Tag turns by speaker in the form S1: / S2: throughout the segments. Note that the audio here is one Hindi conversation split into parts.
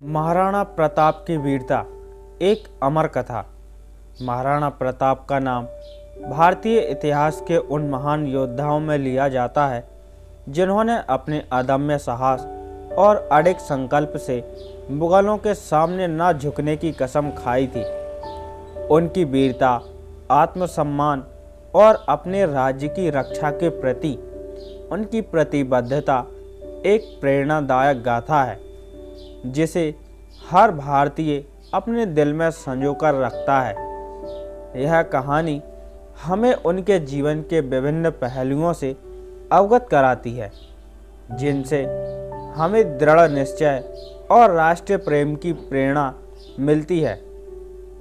S1: महाराणा प्रताप की वीरता एक अमर कथा। महाराणा प्रताप का नाम भारतीय इतिहास के उन महान योद्धाओं में लिया जाता है जिन्होंने अपने अदम्य साहस और अडिग संकल्प से मुगलों के सामने न झुकने की कसम खाई थी। उनकी वीरता, आत्मसम्मान और अपने राज्य की रक्षा के प्रति उनकी प्रतिबद्धता एक प्रेरणादायक गाथा है जिसे हर भारतीय अपने दिल में संजोकर रखता है। यह कहानी हमें उनके जीवन के विभिन्न पहलुओं से अवगत कराती है जिनसे हमें दृढ़ निश्चय और राष्ट्रीय प्रेम की प्रेरणा मिलती है।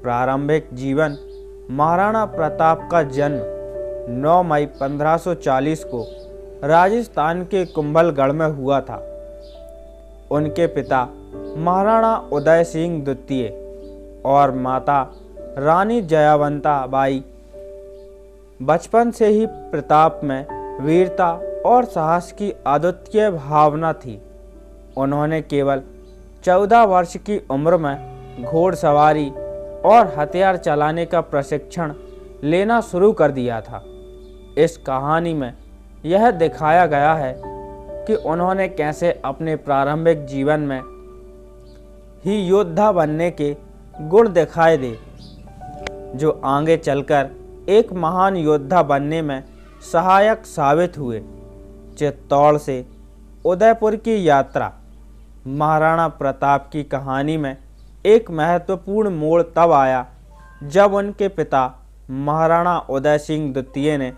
S1: प्रारंभिक जीवन। महाराणा प्रताप का जन्म 9 मई 1540 को राजस्थान के कुंभलगढ़ में हुआ था। उनके पिता महाराणा उदय सिंह द्वितीय और माता रानी जयावंता बाई बचपन से ही प्रताप में वीरता और साहस की अद्वितीय भावना थी। उन्होंने केवल 14 वर्ष की उम्र में घोड़सवारी और हथियार चलाने का प्रशिक्षण लेना शुरू कर दिया था। इस कहानी में यह दिखाया गया है कि उन्होंने कैसे अपने प्रारंभिक जीवन में ही योद्धा बनने के गुण दिखाए दे जो आगे चलकर एक महान योद्धा बनने में सहायक साबित हुए। चित्तौड़ से उदयपुर की यात्रा। महाराणा प्रताप की कहानी में एक महत्वपूर्ण मोड़ तब आया जब उनके पिता महाराणा उदय सिंह द्वितीय ने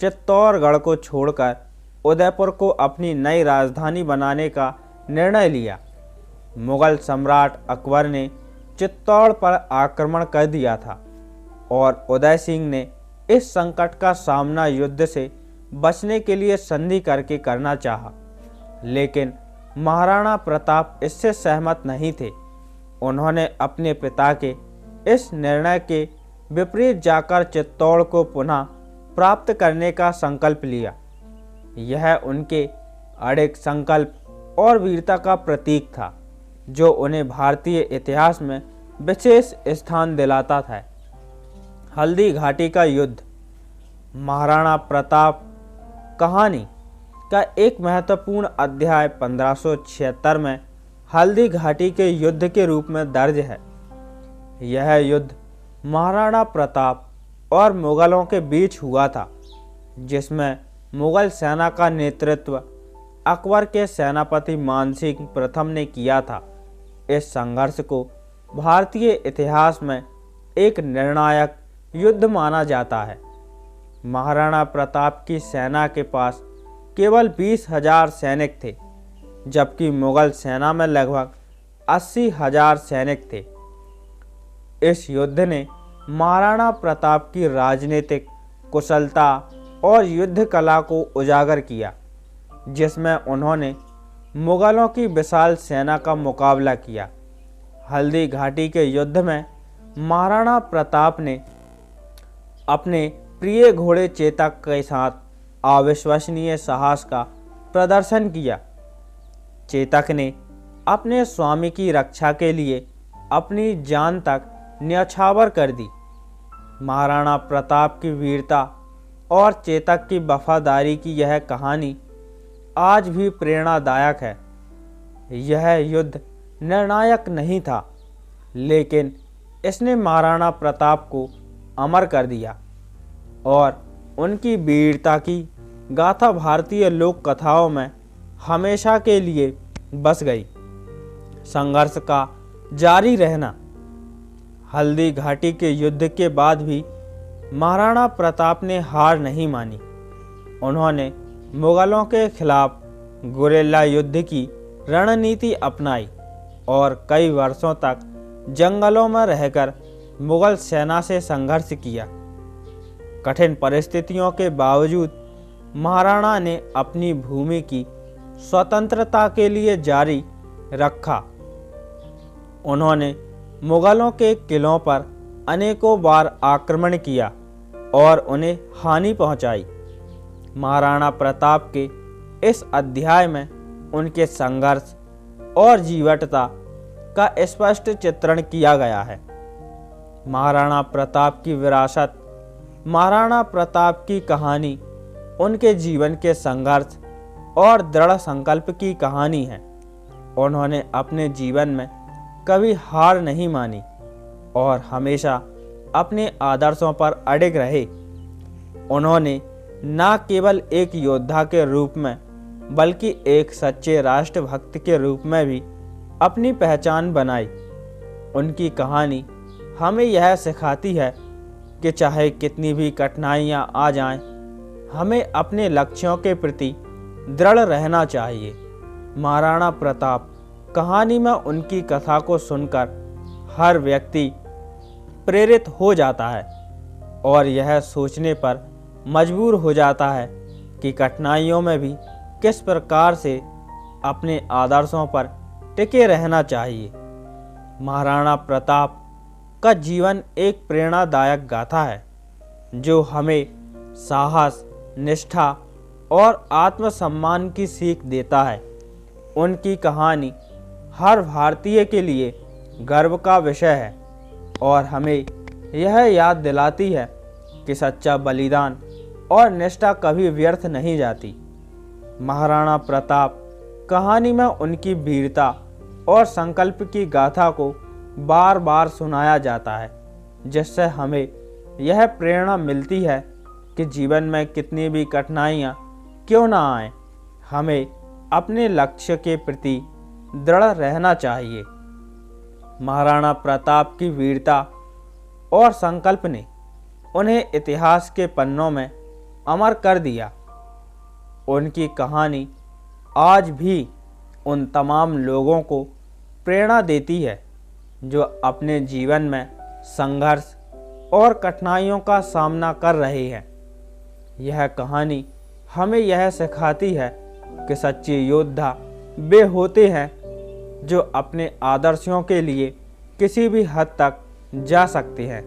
S1: चित्तौड़गढ़ को छोड़कर उदयपुर को अपनी नई राजधानी बनाने का निर्णय लिया। मुगल सम्राट अकबर ने चित्तौड़ पर आक्रमण कर दिया था और उदय सिंह ने इस संकट का सामना युद्ध से बचने के लिए संधि करके करना चाहा, लेकिन महाराणा प्रताप इससे सहमत नहीं थे। उन्होंने अपने पिता के इस निर्णय के विपरीत जाकर चित्तौड़ को पुनः प्राप्त करने का संकल्प लिया। यह उनके अडिग संकल्प और वीरता का प्रतीक था जो उन्हें भारतीय इतिहास में विशेष स्थान दिलाता था। हल्दी घाटी का युद्ध। महाराणा प्रताप कहानी का एक महत्वपूर्ण अध्याय 1576 में हल्दी घाटी के युद्ध के रूप में दर्ज है। यह युद्ध महाराणा प्रताप और मुगलों के बीच हुआ था जिसमें मुगल सेना का नेतृत्व अकबर के सेनापति मानसिंह प्रथम ने किया था। इस संघर्ष को भारतीय इतिहास में एक निर्णायक युद्ध माना जाता है। महाराणा प्रताप की सेना के पास केवल 20,000 सैनिक थे जबकि मुगल सेना में लगभग 80,000 सैनिक थे। इस युद्ध ने महाराणा प्रताप की राजनीतिक कुशलता और युद्ध कला को उजागर किया जिसमें उन्होंने मुगलों की विशाल सेना का मुकाबला किया। हल्दी घाटी के युद्ध में महाराणा प्रताप ने अपने प्रिय घोड़े चेतक के साथ अविश्वसनीय साहस का प्रदर्शन किया। चेतक ने अपने स्वामी की रक्षा के लिए अपनी जान तक न्यौछावर कर दी। महाराणा प्रताप की वीरता और चेतक की वफादारी की यह कहानी आज भी प्रेरणादायक है। यह युद्ध निर्णायक नहीं था लेकिन इसने महाराणा प्रताप को अमर कर दिया और उनकी वीरता की गाथा भारतीय लोक कथाओं में हमेशा के लिए बस गई। संघर्ष का जारी रहना। हल्दी घाटी के युद्ध के बाद भी महाराणा प्रताप ने हार नहीं मानी। उन्होंने मुगलों के खिलाफ गुरिल्ला युद्ध की रणनीति अपनाई और कई वर्षों तक जंगलों में रहकर मुगल सेना से संघर्ष किया। कठिन परिस्थितियों के बावजूद महाराणा ने अपनी भूमि की स्वतंत्रता के लिए जारी रखा। उन्होंने मुगलों के किलों पर अनेकों बार आक्रमण किया और उन्हें हानि पहुंचाई। महाराणा प्रताप के इस अध्याय में उनके संघर्ष और जीवटता का स्पष्ट चित्रण किया गया है। महाराणा प्रताप की विरासत, महाराणा प्रताप की कहानी उनके जीवन के संघर्ष और दृढ़ संकल्प की कहानी है। उन्होंने अपने जीवन में कभी हार नहीं मानी और हमेशा अपने आदर्शों पर अडिग रहे। उन्होंने न केवल एक योद्धा के रूप में बल्कि एक सच्चे राष्ट्रभक्त के रूप में भी अपनी पहचान बनाई। उनकी कहानी हमें यह सिखाती है कि चाहे कितनी भी कठिनाइयाँ आ जाएं, हमें अपने लक्ष्यों के प्रति दृढ़ रहना चाहिए। महाराणा प्रताप कहानी में उनकी कथा को सुनकर हर व्यक्ति प्रेरित हो जाता है और यह सोचने पर मजबूर हो जाता है कि कठिनाइयों में भी किस प्रकार से अपने आदर्शों पर टिके रहना चाहिए। महाराणा प्रताप का जीवन एक प्रेरणादायक गाथा है जो हमें साहस, निष्ठा और आत्मसम्मान की सीख देता है। उनकी कहानी हर भारतीय के लिए गर्व का विषय है और हमें यह याद दिलाती है कि सच्चा बलिदान और निष्ठा कभी व्यर्थ नहीं जाती। महाराणा प्रताप कहानी में उनकी वीरता और संकल्प की गाथा को बार बार सुनाया जाता है, जिससे हमें यह प्रेरणा मिलती है कि जीवन में कितनी भी कठिनाइयाँ क्यों ना आए, हमें अपने लक्ष्य के प्रति दृढ़ रहना चाहिए। महाराणा प्रताप की वीरता और संकल्प ने उन्हें इतिहास के पन्नों में अमर कर दिया। उनकी कहानी आज भी उन तमाम लोगों को प्रेरणा देती है जो अपने जीवन में संघर्ष और कठिनाइयों का सामना कर रहे हैं। यह कहानी हमें यह सिखाती है कि सच्चे योद्धा वे होते हैं जो अपने आदर्शों के लिए किसी भी हद तक जा सकते हैं।